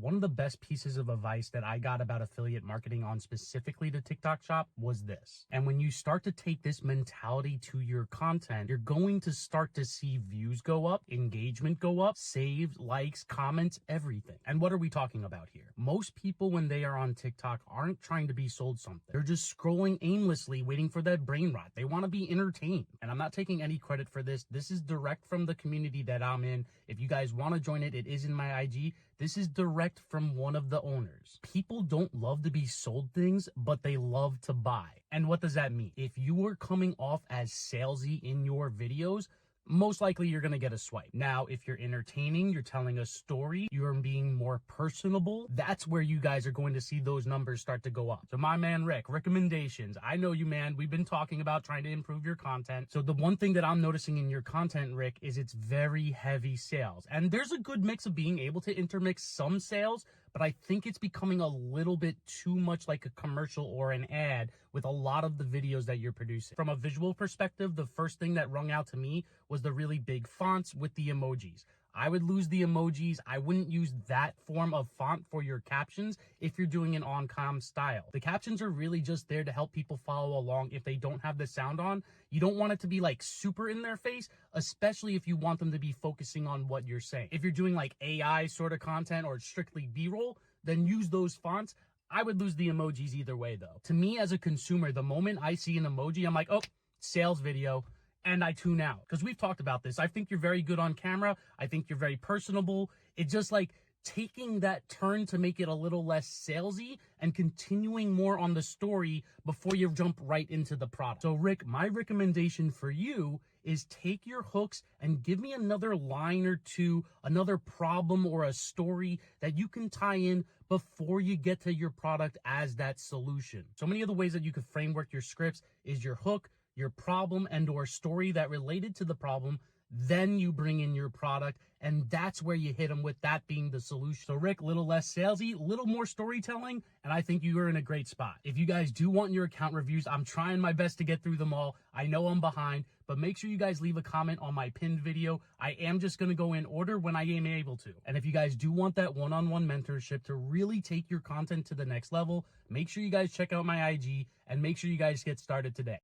One of the best pieces of advice that I got about affiliate marketing on specifically the TikTok shop was this. And when you start to take this mentality to your content, you're going to start to see views go up, engagement go up, saved, likes, comments, everything. And what are we talking about here? Most people, when they are on TikTok, aren't trying to be sold something. They're just scrolling aimlessly, waiting for that brain rot. They want to be entertained. And I'm not taking any credit for this. This is direct from the community that I'm in. If you guys want to join it, it is in my IG. This is direct from one of the owners. People don't love to be sold things, but they love to buy. And what does that mean? If you are coming off as salesy in your videos, most likely you're going to get a swipe. Now, if you're entertaining, you're telling a story, you're being more personable, that's where you guys are going to see those numbers start to go up. So my man, Rick, recommendations. I know you, man. We've been talking about trying to improve your content. So the one thing that I'm noticing in your content, Rick, is it's very heavy sales. And there's a good mix of being able to intermix some sales, but I think it's becoming a little bit too much like a commercial or an ad with a lot of the videos that you're producing. From a visual perspective, the first thing that rung out to me was the really big fonts with the emojis. I would lose the emojis. I wouldn't use that form of font for your captions if you're doing an on-com style. The captions are really just there to help people follow along if they don't have the sound on. You don't want it to be like super in their face, especially if you want them to be focusing on what you're saying. If you're doing like AI sort of content or strictly B-roll, then use those fonts. I would lose the emojis either way though. To me as a consumer, the moment I see an emoji, I'm like, oh, sales video. And I tune out because we've talked about this. I think you're very good on camera. I think you're very personable. It's just like taking that turn to make it a little less salesy and continuing more on the story before you jump right into the product. So Rick, my recommendation for you is take your hooks and give me another line or two, another problem or a story that you can tie in before you get to your product as that solution. So many of the ways that you could framework your scripts is your hook, your problem and or story that related to the problem, then you bring in your product, and that's where you hit them with that being the solution. So Rick, little less salesy, little more storytelling, and I think you are in a great spot. If you guys do want your account reviews, I'm trying my best to get through them all. I know I'm behind, but make sure you guys leave a comment on my pinned video. I am just going to go in order when I am able to. And if you guys do want that one-on-one mentorship to really take your content to the next level, make sure you guys check out my IG and make sure you guys get started today.